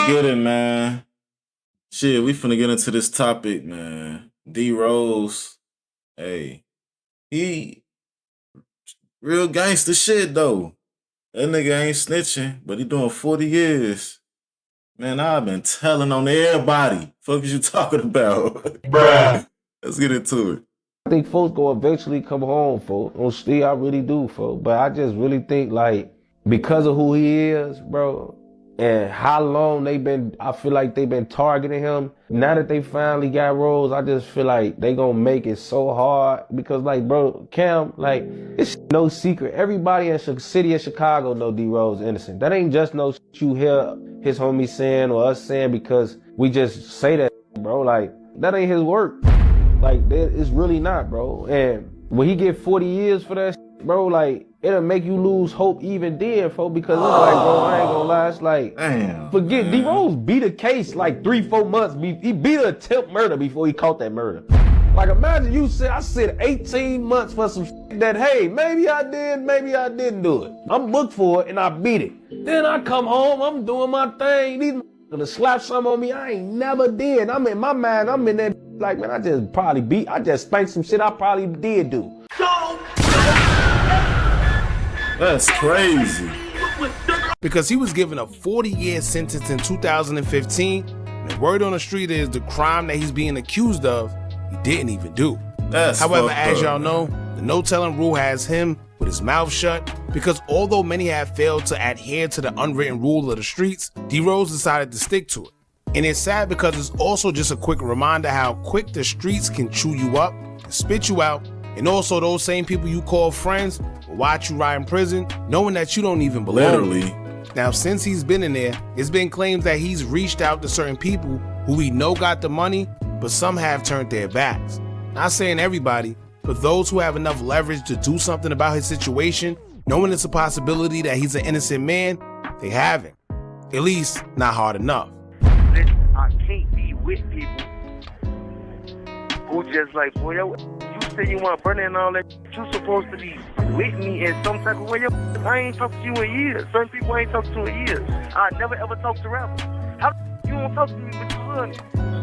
Let's get it, man. Shit, we finna get into this topic, man. D Rose, hey, he real gangster shit though. That nigga ain't snitching, but he doing 40 years. Man, I've been telling on everybody. Fuck is you talking about? Bruh. Let's get into it. I think folks gonna eventually come home, folks. On Steve, I really do, folks. But I just really think, like, because of who he is, bro, and how long I feel like they've been targeting him. Now that they finally got Rose, I just feel like they gonna make it so hard. Because, like, bro, Cam, like, it's no secret. Everybody in the city of Chicago know D Rose innocent. That ain't just no shit you hear his homie saying or us saying because we just say that, bro. Like, that ain't his work. Like, it's really not, bro. And when he get 40 years for that shit, bro, like, it'll make you lose hope even then, folks, because it's like, bro, I ain't gonna lie, it's like, damn, forget, D Rose beat a case like 3-4 months. He beat an attempt murder before he caught that murder. Like, imagine you said, I said 18 months for some shit that, hey, maybe I did, maybe I didn't do it. I'm booked for it and I beat it. Then I come home, I'm doing my thing. These gonna slap something on me I ain't never did. I'm in my mind, I'm in that like, man, I just spanked some shit I probably did do. That's crazy. Because he was given a 40-year sentence in 2015, and the word on the street is the crime that he's being accused of, he didn't even do. However, as y'all know, the no-telling rule has him with his mouth shut, because although many have failed to adhere to the unwritten rule of the streets, D Rose decided to stick to it. And it's sad because it's also just a quick reminder how quick the streets can chew you up and spit you out, and also those same people you call friends will watch you rot in prison knowing that you don't even belong. Literally. Now, since he's been in there, it's been claimed that he's reached out to certain people who we know got the money, but some have turned their backs. Not saying everybody, but those who have enough leverage to do something about his situation, knowing it's a possibility that he's an innocent man, they haven't. At least, not hard enough. I can't be with people who just like, boy, you say you want to burn and all that, you supposed to be with me in some type of way. I ain't talked to you in years. Certain people I ain't talked to in years. I never ever talked to rappers. How you don't talk to me with your son?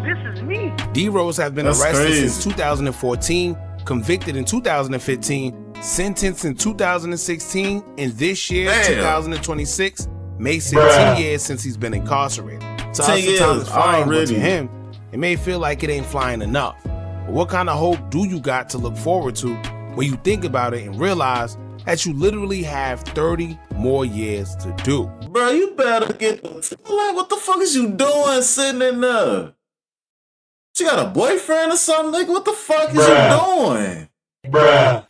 This is me. D Rose has been arrested since 2014, convicted in 2015, sentenced in 2016, and this year, 2026, makes it 10 years since he's been incarcerated. So us, the time is flying, but to him, it may feel like it ain't flying enough. But what kind of hope do you got to look forward to when you think about it and realize that you literally have 30 more years to do? Bro, you better get, like, what the fuck is you doing sitting in there? You got a boyfriend or something, nigga? What the fuck is you doing? Bruh.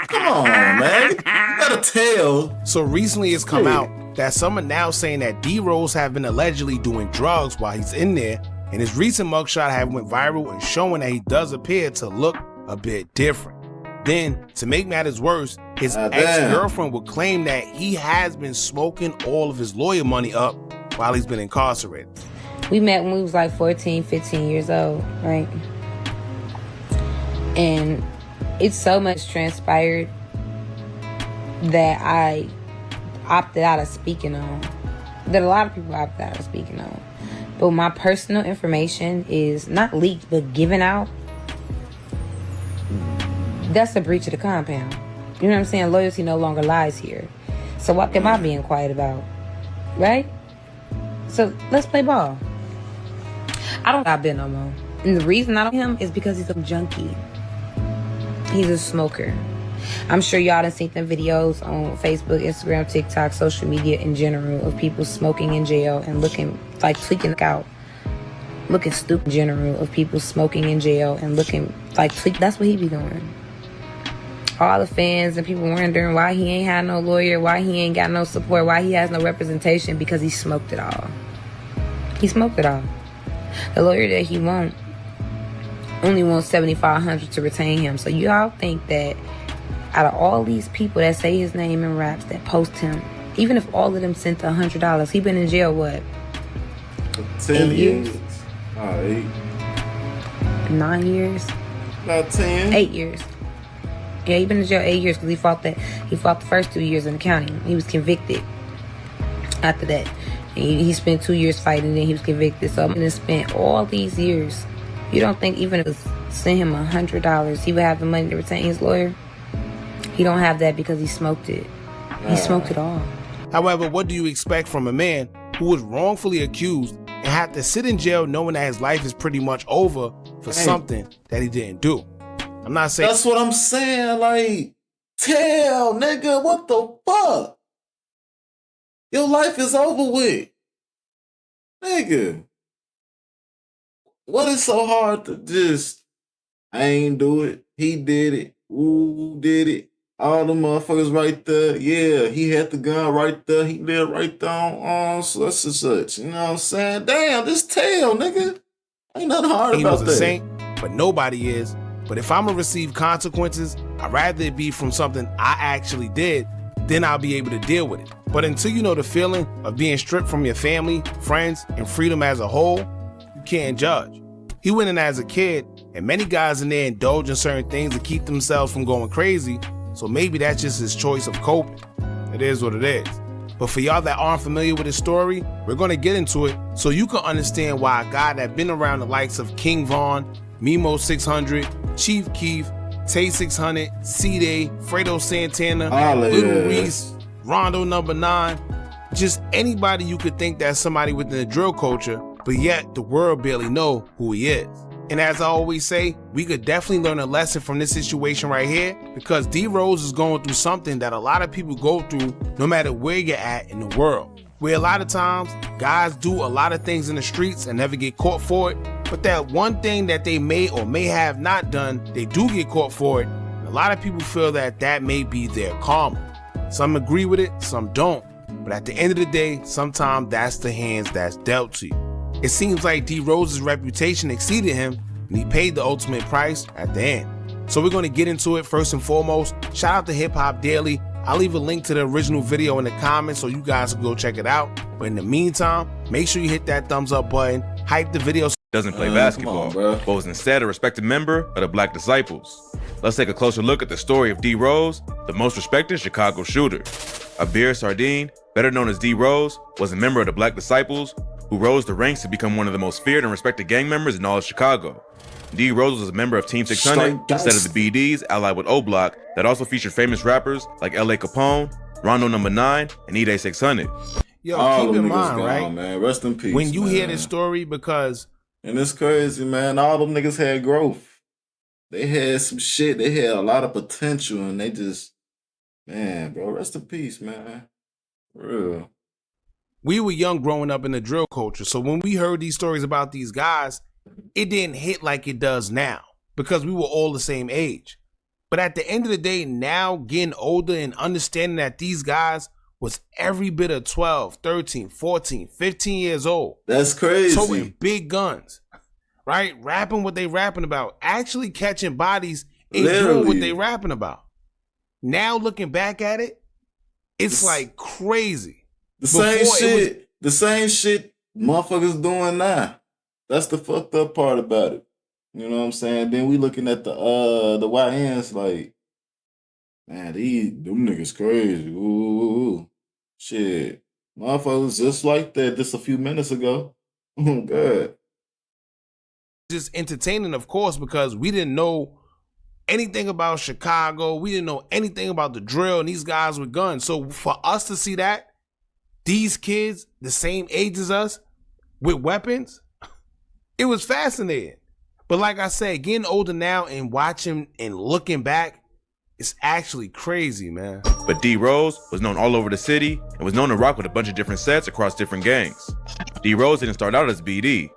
Come on, man. You gotta tell. So recently it's come out that some are now saying that D Rose have been allegedly doing drugs while he's in there, and his recent mugshot have went viral and showing that he does appear to look a bit different. Then, to make matters worse, his ex-girlfriend would claim that he has been smoking all of his lawyer money up while he's been incarcerated. We met when we was like 14, 15 years old, right? And it's so much transpired that I opted out of speaking on, that a lot of people opted out of speaking on. But my personal information is not leaked, but given out. That's a breach of the compound. You know what I'm saying? Loyalty no longer lies here. So what am I being quiet about? Right? So let's play ball. I don't got Ben no more. And the reason I don't him is because he's a junkie. He's a smoker. I'm sure y'all done seen them videos on Facebook, Instagram, TikTok, social media in general of people smoking in jail and looking like tweaking out. Looking stupid in general of people smoking in jail and looking like tweak. That's what he be doing. All the fans and people wondering why he ain't had no lawyer, why he ain't got no support, why he has no representation, because he smoked it all. He smoked it all. The lawyer that he wants only wants $7,500 to retain him. So y'all think that out of all these people that say his name in raps, that post him, even if all of them sent $100, he been in jail what? 10 years? 8. 9 years? About 10. 8 years. Yeah, he been in jail 8 years because he fought the first 2 years in the county. He was convicted after that. He spent 2 years fighting, then he was convicted. So and spent all these years. You don't think even if it sent him $100, he would have the money to retain his lawyer? He don't have that because he smoked it. He smoked it all. However, what do you expect from a man who was wrongfully accused and had to sit in jail knowing that his life is pretty much over for something that he didn't do? I'm not saying... That's what I'm saying. Like, tell, nigga, what the fuck? Your life is over with. Nigga. What is so hard to just, I ain't do it. He did it. Ooh, did it. All the motherfuckers right there. Yeah, he had the gun right there. He lived right there on such and such. You know what I'm saying? Damn, this tell, nigga. Ain't nothing hard he about was that. A saint, but nobody is. But if I'm gonna receive consequences, I'd rather it be from something I actually did, then I'll be able to deal with it. But until you know the feeling of being stripped from your family, friends, and freedom as a whole, you can't judge. He went in as a kid, and many guys in there indulge in certain things to keep themselves from going crazy, so maybe that's just his choice of coping. It is what it is. But for y'all that aren't familiar with his story, we're gonna get into it so you can understand why a guy that been around the likes of King Von, Mimo 600, Chief Keef, Tay 600, C-Day, Fredo Santana, Little Reese, Rondo number 9, just anybody you could think that's somebody within the drill culture, but yet the world barely know who he is. And as I always say, we could definitely learn a lesson from this situation right here, because D Rose is going through something that a lot of people go through no matter where you're at in the world. Where a lot of times, guys do a lot of things in the streets and never get caught for it, but that one thing that they may or may have not done, they do get caught for it. And a lot of people feel that that may be their karma. Some agree with it, some don't. But at the end of the day, sometimes that's the hands that's dealt to you. It seems like D Rose's reputation exceeded him, and he paid the ultimate price at the end. So we're going to get into it first and foremost. Shout out to Hip Hop Daily. I'll leave a link to the original video in the comments so you guys can go check it out. But in the meantime, make sure you hit that thumbs up button, hype the video. Doesn't play basketball, but was instead a respected member of the Black Disciples. Let's take a closer look at the story of D Rose, the most respected Chicago shooter. Abir Sardine, better known as D Rose, was a member of the Black Disciples who rose the ranks to become one of the most feared and respected gang members in all of Chicago. D Rose was a member of Team 600 instead of the BDs allied with O Block that also featured famous rappers like L.A. Capone, Rondo number 9, and E-Day 600. Yo, all keep in mind, gone, right? Man. Rest in peace. When you man. hear this story, because... And it's crazy, man. All them niggas had growth. They had some shit. They had a lot of potential, and they just... Man, bro, rest in peace, man. For real. We were young growing up in the drill culture, so when we heard these stories about these guys, it didn't hit like it does now because we were all the same age. But at the end of the day, now getting older and understanding that these guys was every bit of 12, 13, 14, 15 years old. That's crazy. Towing big guns, right? Rapping what they rapping about, actually catching bodies and doing what they rapping about. Now looking back at it, it's like crazy. The same shit motherfuckers doing now. That's the fucked up part about it. You know what I'm saying? Then we looking at the YNs like, man, them niggas crazy. Ooh. Shit. Motherfuckers just like that just a few minutes ago. Oh, God. Just entertaining, of course, because we didn't know anything about Chicago. We didn't know anything about the drill and these guys with guns. So for us to see that, these kids, the same age as us, with weapons, it was fascinating. But like I said, getting older now and watching and looking back, it's actually crazy, man. But D Rose was known all over the city and was known to rock with a bunch of different sets across different gangs. D Rose didn't start out as BD.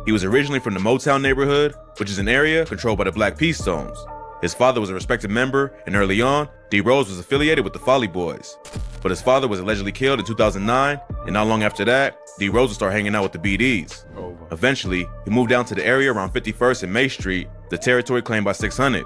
He was originally from the Motown neighborhood, which is an area controlled by the Black Peace Stones. His father was a respected member, and early on, D Rose was affiliated with the Folly Boys. But his father was allegedly killed in 2009, and not long after that, D Rose would start hanging out with the BDs. Eventually, he moved down to the area around 51st and May Street, the territory claimed by 600.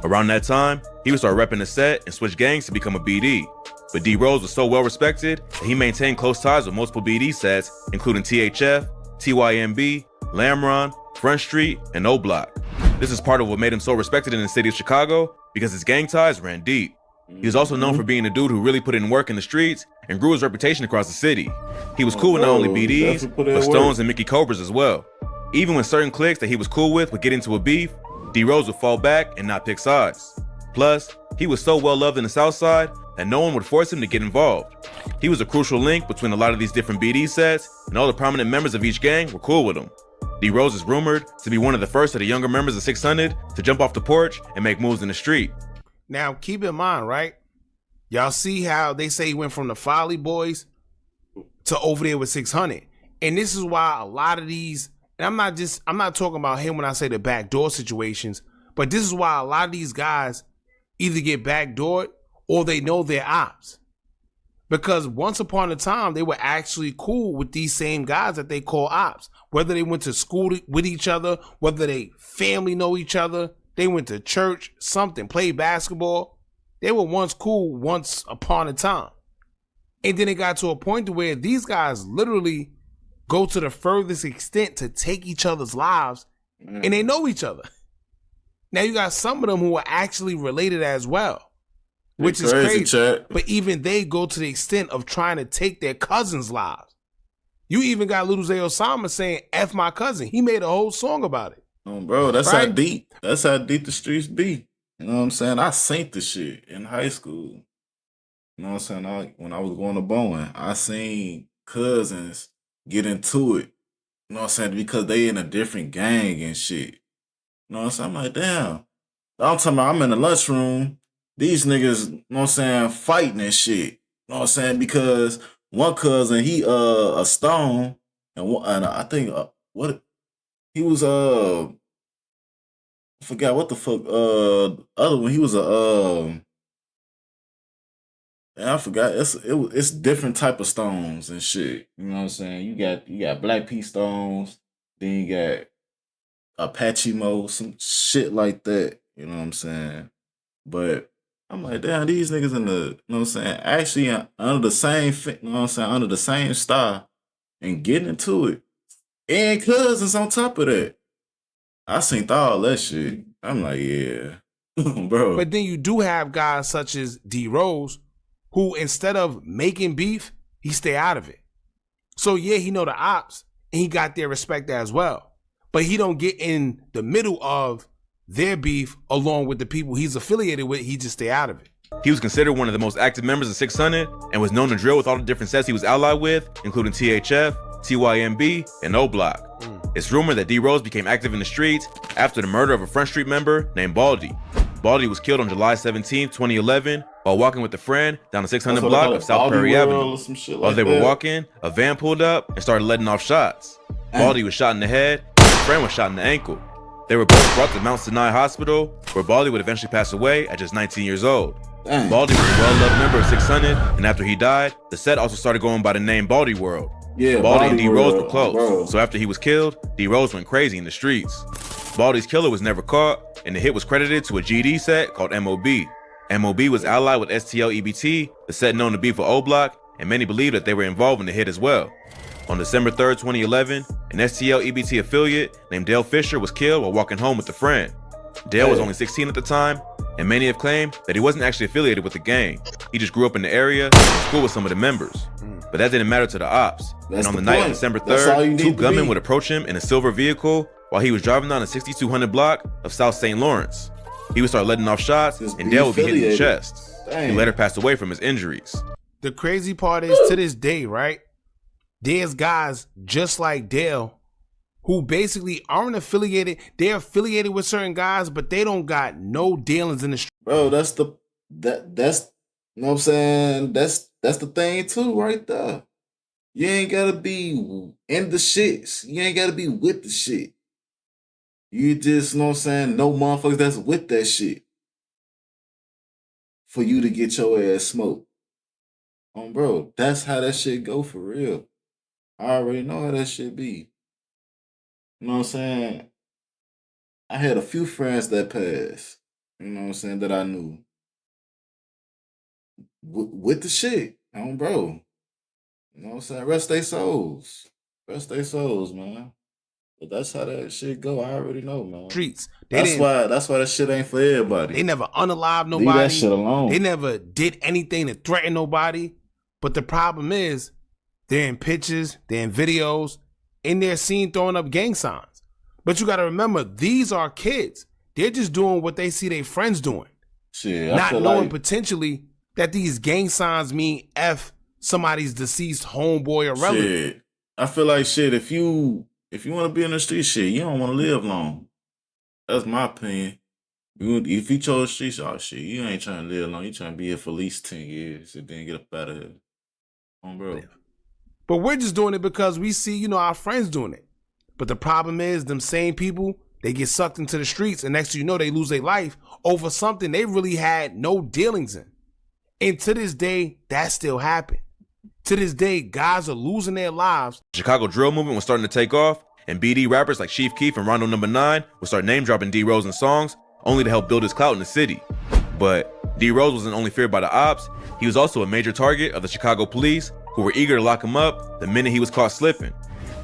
Around that time, he would start repping the set and switch gangs to become a BD. But D Rose was so well respected that he maintained close ties with multiple BD sets, including THF, TYMB, Lamron, Front Street, and O Block. This is part of what made him so respected in the city of Chicago because his gang ties ran deep. He was also known for being a dude who really put in work in the streets and grew his reputation across the city. He was cool with not only BDs, but Stones and Mickey Cobras as well. Even when certain cliques that he was cool with would get into a beef, D-Rose would fall back and not pick sides. Plus, he was so well loved in the South Side that no one would force him to get involved. He was a crucial link between a lot of these different BD sets, and all the prominent members of each gang were cool with him. D-Rose is rumored to be one of the first of the younger members of 600 to jump off the porch and make moves in the street. Now, keep in mind, right? Y'all see how they say he went from the Folly Boys to over there with 600. And this is why a lot of these, and I'm not talking about him when I say the backdoor situations, but this is why a lot of these guys either get backdoored or they know they're ops. Because once upon a time, they were actually cool with these same guys that they call ops. Whether they went to school with each other, whether they family know each other, they went to church, something, played basketball. They were once cool once upon a time. And then it got to a point to where these guys literally go to the furthest extent to take each other's lives, and they know each other. Now you got some of them who are actually related as well, which is crazy. Chat. But even they go to the extent of trying to take their cousins' lives. You even got Little Zay Osama saying, F my cousin. He made a whole song about it. Oh, bro, that's right? How deep. That's how deep the streets be. You know what I'm saying? I seen the shit in high school. You know what I'm saying? When I was going to Bowen, I seen cousins get into it. You know what I'm saying? Because they in a different gang and shit. You know what I'm saying? I'm like, damn. I'm talking about I'm in the lunchroom. These niggas, you know what I'm saying, fighting and shit. You know what I'm saying? Because one cousin, he a stone, and I think what he was I forgot what the fuck other one, he was I forgot. It's different type of stones and shit. You know what I'm saying? You got Black Pea stones, then you got Apache Mo, some shit like that. You know what I'm saying? But I'm like, damn, these niggas in the, you know what I'm saying, actually under the same, you know what I'm saying, under the same star and getting into it. And cousins on top of that. I seen all that shit. I'm like, yeah. Bro. But then you do have guys such as D-Rose who, instead of making beef, he stay out of it. So yeah, he know the ops and he got their respect as well. But he don't get in the middle of their beef along with the people he's affiliated with. He just stay out of it. He was considered one of the most active members of 600 and was known to drill with all the different sets he was allied with, including THF, TYMB, and O-Block. It's rumored that D-Rose became active in the streets after the murder of a Front Street member named Baldy. Baldy was killed on July 17, 2011, while walking with a friend down the 600 block of South Prairie Avenue. While they were walking, a van pulled up and started letting off shots. Baldy was shot in the head, and his friend was shot in the ankle. They were both brought to Mount Sinai Hospital, where Baldy would eventually pass away at just 19 years old. Baldy was a well-loved member of 600, and after he died, the set also started going by the name Baldy World. Yeah, Baldy and D-Rose were close, so after he was killed, D-Rose went crazy in the streets. Baldy's killer was never caught, and the hit was credited to a GD set called MOB. MOB was allied with STL EBT, the set known to be for O-Block, and many believe that they were involved in the hit as well. On December 3rd, 2011, an STL EBT affiliate named Dale Fisher was killed while walking home with a friend. Dale was only 16 at the time, and many have claimed that he wasn't actually affiliated with the gang. He just grew up in the area and was cool with some of the members. But that didn't matter to the ops. And on the night of December 3rd, two gunmen would approach him in a silver vehicle while he was driving down the 6200 block of South St. Lawrence. He would start letting off shots, and Dale would be hit in the chest. He later passed away from his injuries. The crazy part is, to this day, right, there's guys just like Dale who basically aren't affiliated. They're affiliated with certain guys, but they don't got no dealings in the street. Bro, that's you know what I'm saying? That's the thing too, right there. You ain't gotta be in the shits. You ain't gotta be with the shit. You just, you know what I'm saying, know motherfuckers that's with that shit for you to get your ass smoked. Bro, that's how that shit go for real. I already know how that shit be. You know what I'm saying? I had a few friends that passed, you know what I'm saying, that I knew. With the shit, bro. You know what I'm saying? Rest their souls. Rest their souls, man. But that's how that shit go. I already know, man. Streets. That's why that shit ain't for everybody. They never unalived nobody. Leave that shit alone. They never did anything to threaten nobody. But the problem is, they're in pictures, they're in videos, and they're seen throwing up gang signs. But you got to remember, these are kids. They're just doing what they see their friends doing. Shit, not knowing potentially that these gang signs mean F somebody's deceased homeboy or relative. Shit. I feel like shit, if you want to be in the street, shit, you don't want to live long. That's my opinion. If you chose streets, oh shit, you ain't trying to live long. You trying to be here for at least 10 years and then get up out of here. Bro. But we're just doing it because we see, our friends doing it. But the problem is, them same people, they get sucked into the streets, and next thing you know, they lose their life over something they really had no dealings in. And to this day, that still happened. To this day, guys are losing their lives. The Chicago drill movement was starting to take off, and BD rappers like Chief Keef and Rondo No. 9 would start name-dropping D-Rose in songs, only to help build his clout in the city. But D-Rose wasn't only feared by the ops, he was also a major target of the Chicago police, who were eager to lock him up the minute he was caught slipping.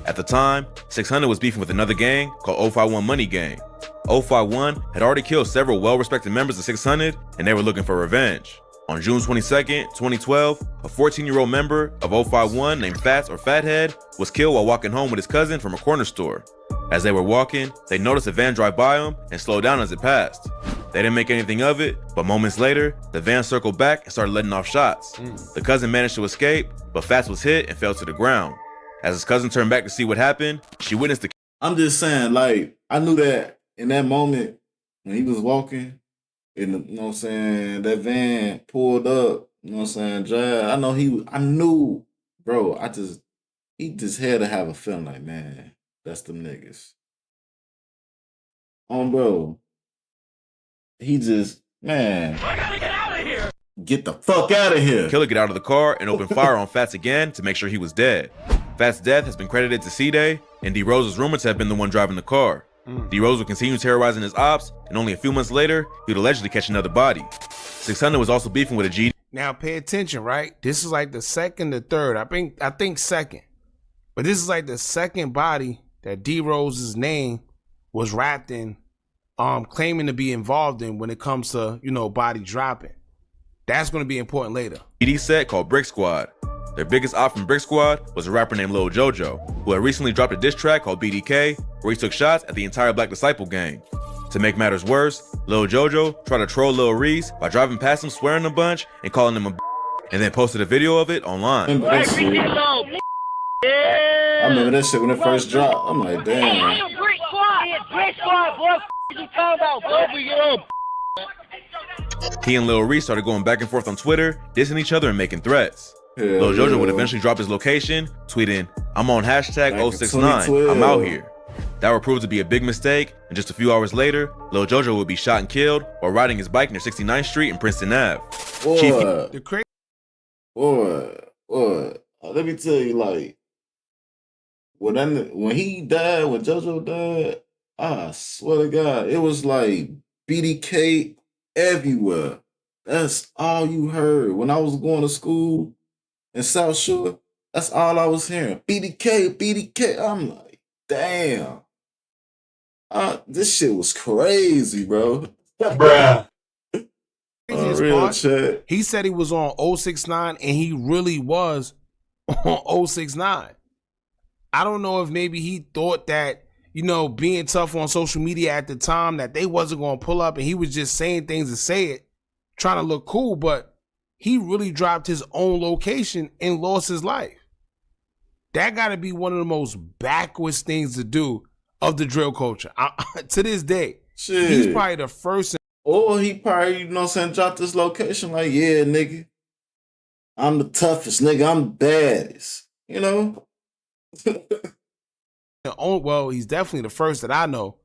At the time, 600 was beefing with another gang called 051 Money Gang. 051 had already killed several well-respected members of 600, and they were looking for revenge. On June 22nd, 2012, a 14-year-old member of 051 named Fats or Fathead was killed while walking home with his cousin from a corner store. As they were walking, they noticed a van drive by them and slowed down as it passed. They didn't make anything of it, but moments later, the van circled back and started letting off shots. The cousin managed to escape, but Fats was hit and fell to the ground. As his cousin turned back to see what happened, she witnessed the... I'm just saying, like, I knew that in that moment when he was walking, and, you know what I'm saying, that van pulled up, you know what I'm saying, drive. I knew, bro, he just had to have a feeling like, man, that's them niggas. Bro, he just, man, I gotta get out of here. Get the fuck out of here. Killer get out of the car and opened fire on Fats again to make sure he was dead. Fats' death has been credited to C-Day, and D-Rose is rumored to have been the one driving the car. D-Rose would continue terrorizing his ops, and only a few months later, he would allegedly catch another body. 600 was also beefing with a G. Now pay attention, right? This is like the second or third. I think second. But this is like the second body that D-Rose's name was wrapped in, claiming to be involved in when it comes to, body dropping. That's going to be important later. GD set called Brick Squad. Their biggest op from Brick Squad was a rapper named Lil Jojo, who had recently dropped a diss track called BDK, where he took shots at the entire Black Disciple gang. To make matters worse, Lil Jojo tried to troll Lil Reese by driving past him swearing a bunch and calling him a and then posted a video of it online. I remember that shit when it first dropped. I'm like, damn. Brick Squad, boy. You talking about, boy? We get up. He and Lil Reese started going back and forth on Twitter, dissing each other and making threats. Lil Jojo would eventually drop his location, tweeting, "I'm on hashtag 069, I'm out here." That would prove to be a big mistake, and just a few hours later, Lil Jojo would be shot and killed while riding his bike near 69th Street and Princeton Ave. Let me tell you, like, when he died, when Jojo died, I swear to God, it was like BDK everywhere. That's all you heard. When I was going to school in South Shore, that's all I was hearing. BDK. I'm like, damn. This shit was crazy, bro. Bruh. Real chat. He said he was on 069 and he really was on 069. I don't know if maybe he thought that, being tough on social media at the time, that they wasn't going to pull up and he was just saying things to say it, trying to look cool, but he really dropped his own location and lost his life. That got to be one of the most backwards things to do of the drill culture. To this day, shit. He's probably the first. Or he probably, dropped this location like, yeah, nigga, I'm the toughest, nigga, I'm the baddest, Well, he's definitely the first that I know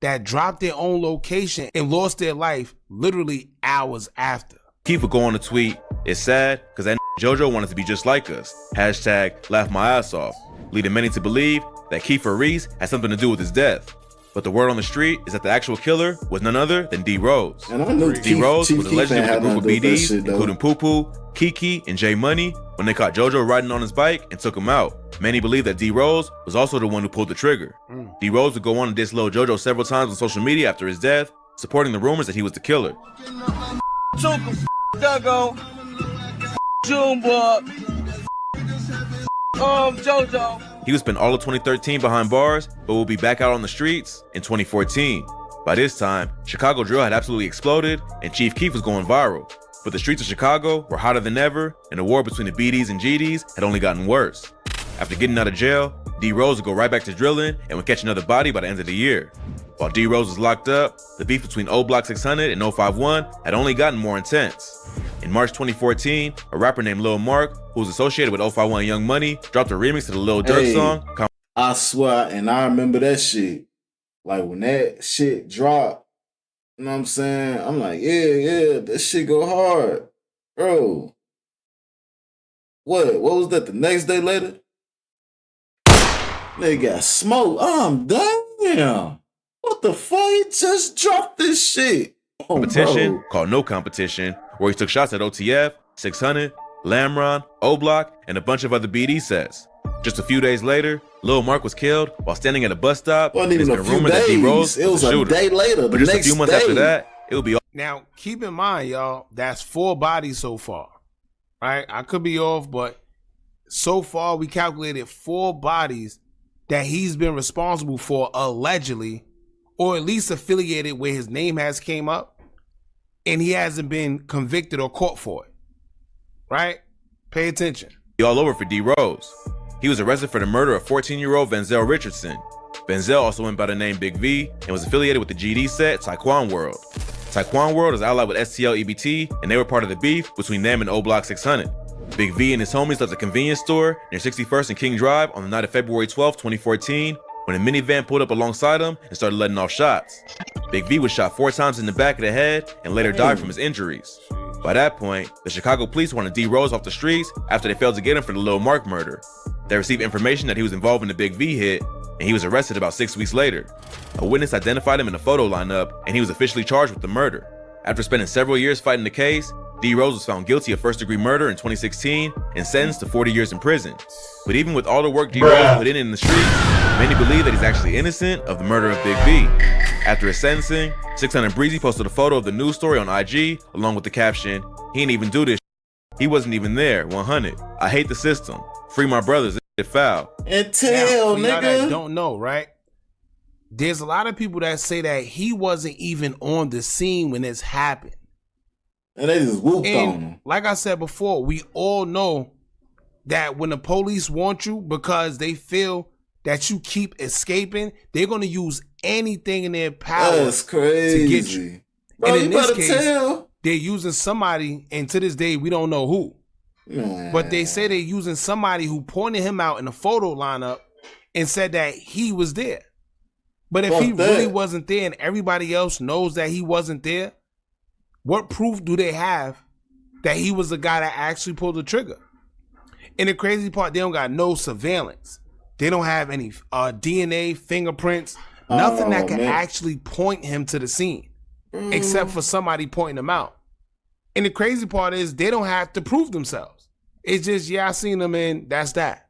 that dropped their own location and lost their life literally hours after. Keith would go on to tweet, "It's sad because that Jojo wanted to be just like us. Hashtag laugh my ass off," leading many to believe that Kiefer Reese had something to do with his death. But the word on the street is that the actual killer was none other than D Rose. And I knew D Rose was allegedly with a group of BDs, shit, including Poo Poo, Kiki, and J Money, when they caught JoJo riding on his bike and took him out. Many believe that D Rose was also the one who pulled the trigger. D Rose would go on to diss Lil JoJo several times on social media after his death, supporting the rumors that he was the killer. JoJo. He would spend all of 2013 behind bars, but will be back out on the streets in 2014. By this time, Chicago drill had absolutely exploded, and Chief Keef was going viral. But the streets of Chicago were hotter than ever, and the war between the BDs and GDs had only gotten worse. After getting out of jail, D Rose would go right back to drilling and would catch another body by the end of the year. While D Rose was locked up, the beef between O Block 600 and 051 had only gotten more intense. In March 2014, a rapper named Lil Mark, who was associated with 051 and Young Money, dropped a remix to the Lil Durk song. I swear, and I remember that shit. Like when that shit dropped, you know what I'm saying? I'm like, yeah, that shit go hard. Bro. What was that, the next day later? They got smoked. Damn. What the fuck? He just dropped this shit. Competition called No Competition, where he took shots at OTF, 600, Lamron, O Block, and a bunch of other BD sets. Just a few days later, Lil Mark was killed while standing at a bus stop. Wasn't even a few days. It was a day later. But just a few months after that, it would be. Now, keep in mind, y'all, that's 4 bodies so far, right? I could be off, but so far we calculated 4 bodies that he's been responsible for allegedly, or at least affiliated where his name has came up, and he hasn't been convicted or caught for it, right? Pay attention. All over for D Rose. He was arrested for the murder of 14-year-old Venzel Richardson. Venzel also went by the name Big V and was affiliated with the GD set Taekwon World. Taekwon World is allied with STL EBT, and they were part of the beef between them and O Block 600. Big V and his homies left a convenience store near 61st and King Drive on the night of February 12, 2014, when a minivan pulled up alongside him and started letting off shots. Big V was shot 4 times in the back of the head and later died from his injuries. By that point, the Chicago police wanted D Rose off the streets after they failed to get him for the Lil Mark murder. They received information that he was involved in the Big V hit, and he was arrested about 6 weeks later. A witness identified him in a photo lineup, and he was officially charged with the murder. After spending several years fighting the case, D Rose was found guilty of first-degree murder in 2016 and sentenced to 40 years in prison. But even with all the work D Rose put in the streets, many believe that he's actually innocent of the murder of Big V. After his sentencing, 600 Breezy posted a photo of the news story on IG along with the caption, "He didn't even do this. He wasn't even there. 100. I hate the system. Free my brothers. It's foul." Until now, nigga. That don't know, right? There's a lot of people that say that he wasn't even on the scene when this happened. And they just whooped on him. Like I said before, we all know that when the police want you because they feel that you keep escaping, they're going to use anything in their power That's crazy. to get you. Bro, and in you this better case, tell. they're using somebody, and to this day, we don't know who. Man. But they say they're using somebody who pointed him out in a photo lineup and said that he was there. But if he really wasn't there and everybody else knows that he wasn't there, what proof do they have that he was the guy that actually pulled the trigger? And the crazy part, they don't got no surveillance. They don't have any DNA, fingerprints, nothing that can actually point him to the scene, except for somebody pointing him out. And the crazy part is they don't have to prove themselves. It's just, yeah, I seen them and that's that.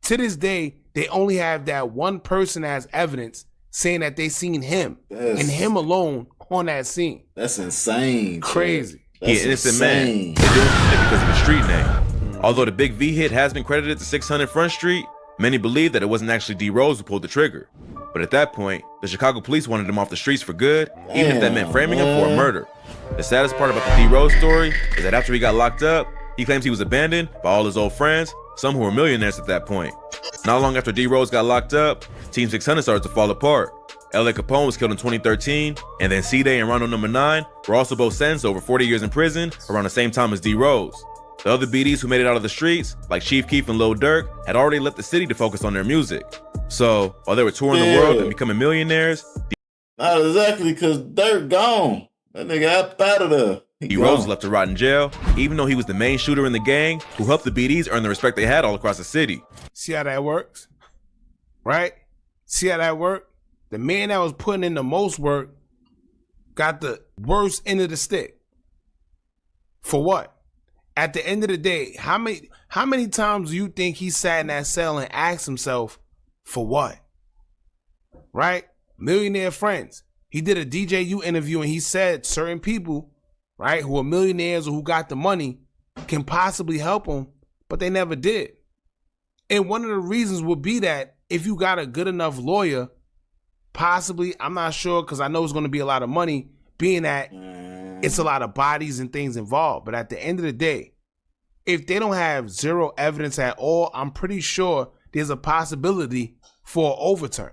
To this day, they only have that one person as evidence saying that they seen him and him alone on that scene. That's insane. Crazy. That's innocent man. They do it because of his street name. Although the Big V hit has been credited to 600 Front Street, many believe that it wasn't actually D Rose who pulled the trigger. But at that point, the Chicago police wanted him off the streets for good, even if that meant framing him for a murder. The saddest part about the D Rose story is that after he got locked up, he claims he was abandoned by all his old friends, some who were millionaires at that point. Not long after D Rose got locked up, Team 600 started to fall apart. L.A. Capone was killed in 2013, and then C-Day and Rondo Number 9 were also both sentenced to over 40 years in prison around the same time as D Rose. The other BDs who made it out of the streets, like Chief Keef and Lil Durk, had already left the city to focus on their music. So, while they were touring the world and becoming millionaires, not exactly, because Durk gone. That nigga out of there. D Rose was left to rot in jail, even though he was the main shooter in the gang who helped the BDs earn the respect they had all across the city. See how that works? Right? See how that works? the man that was putting in the most work got the worst end of the stick. For what? At the end of the day, how many times do you think he sat in that cell and asked himself, for what? Right? Millionaire friends. He did a DJU interview and he said certain people, right, who are millionaires or who got the money can possibly help him, but they never did. And one of the reasons would be that if you got a good enough lawyer, possibly, I'm not sure because I know it's going to be a lot of money, being that it's a lot of bodies and things involved. But at the end of the day, if they don't have zero evidence at all, I'm pretty sure there's a possibility for an overturn.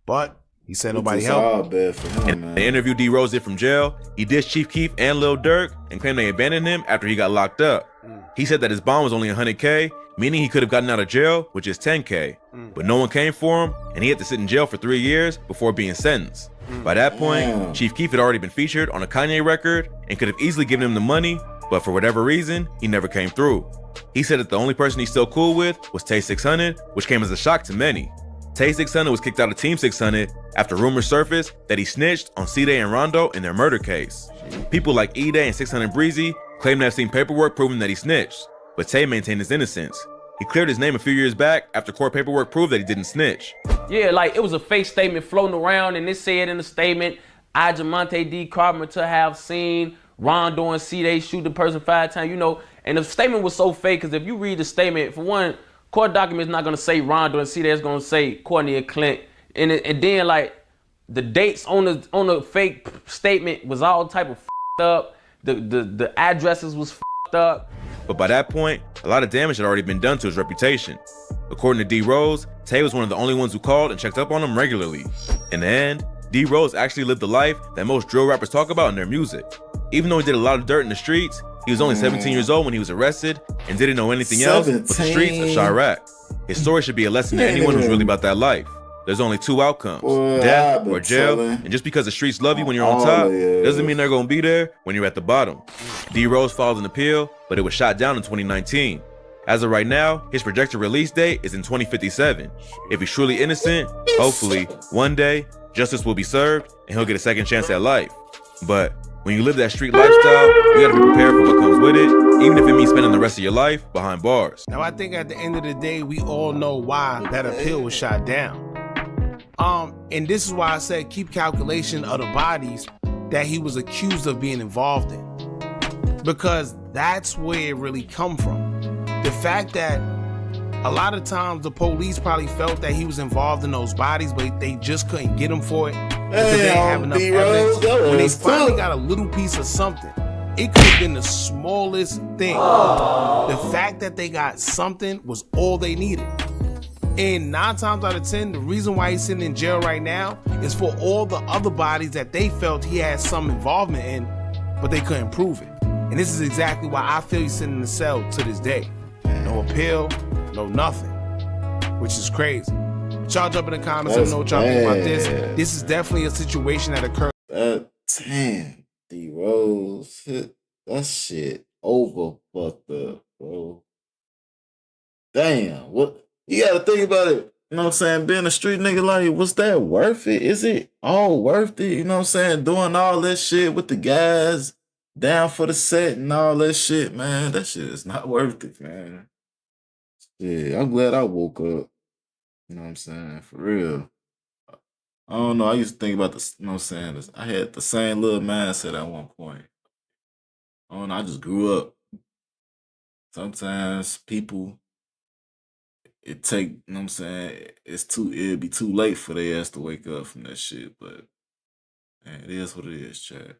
But he said nobody helped him. And they interviewed D Rose from jail. He dissed Chief Keef and Lil Durk and claimed they abandoned him after he got locked up. He said that his bond was only $100K, meaning he could have gotten out of jail, which is $10K. But no one came for him, and he had to sit in jail for 3 years before being sentenced. By that point, Chief Keef had already been featured on a Kanye record and could have easily given him the money, but for whatever reason, he never came through. He said that the only person he's still cool with was Tay 600, which came as a shock to many. Tay 600 was kicked out of Team 600 after rumors surfaced that he snitched on C-Day and Rondo in their murder case. People like E-Day and 600 Breezy claimed to have seen paperwork proving that he snitched, but Tay maintained his innocence. He cleared his name a few years back after court paperwork proved that he didn't snitch. Yeah, like it was a fake statement floating around, and it said in the statement, I, Jamonte D. Carpenter, have seen Rondo and C-Day shoot the person 5 times, you know, and the statement was so fake because if you read the statement, for one, court document's not gonna say Rondo and C-Day, it's gonna say Courtney and Clint, and then like the dates on the fake statement was all type of up. The addresses was up. But by that point, a lot of damage had already been done to his reputation. According to D Rose, Tay was one of the only ones who called and checked up on him regularly. In the end, D Rose actually lived the life that most drill rappers talk about in their music. Even though he did a lot of dirt in the streets, he was only 17 years old when he was arrested and didn't know anything else but the streets of Chirac. His story should be a lesson to anyone who's really about that life. There's only 2 outcomes, death or jail, and just because the streets love you when you're on top, doesn't mean they're gonna be there when you're at the bottom. D Rose filed an appeal, but it was shot down in 2019. As of right now, his projected release date is in 2057. If he's truly innocent, hopefully, one day, justice will be served and he'll get a second chance at life. But when you live that street lifestyle, you gotta be prepared for what comes with it, even if it means spending the rest of your life behind bars. Now, I think at the end of the day, we all know why that appeal was shot down. And this is why I said keep calculation of the bodies that he was accused of being involved in. Because that's where it really come from. The fact that a lot of times the police probably felt that he was involved in those bodies, but they just couldn't get him for it because they didn't have enough evidence. When they finally got a little piece of something, it could have been the smallest thing. The fact that they got something was all they needed. And 9 times out of 10, the reason why he's sitting in jail right now is for all the other bodies that they felt he had some involvement in, but they couldn't prove it. And this is exactly why I feel he's sitting in the cell to this day. No appeal, no nothing, which is crazy. But y'all jump in the comments and know what y'all think about this. This is definitely a situation that occurred. Damn, D Rose, that shit over fucked up, bro. Damn, what? You gotta think about it. You know what I'm saying? Being a street nigga, like, was that worth it? Is it all worth it? You know what I'm saying? Doing all that shit with the guys down for the set and all that shit, man. That shit is not worth it, man. Yeah, I'm glad I woke up. You know what I'm saying? For real. I don't know. I used to think about this, you know what I'm saying? I had the same little mindset at one point. I don't know. I just grew up. Sometimes people, it take, you know what I'm saying, it'd be too late for their ass to wake up from that shit, but man, it is what it is, Chad.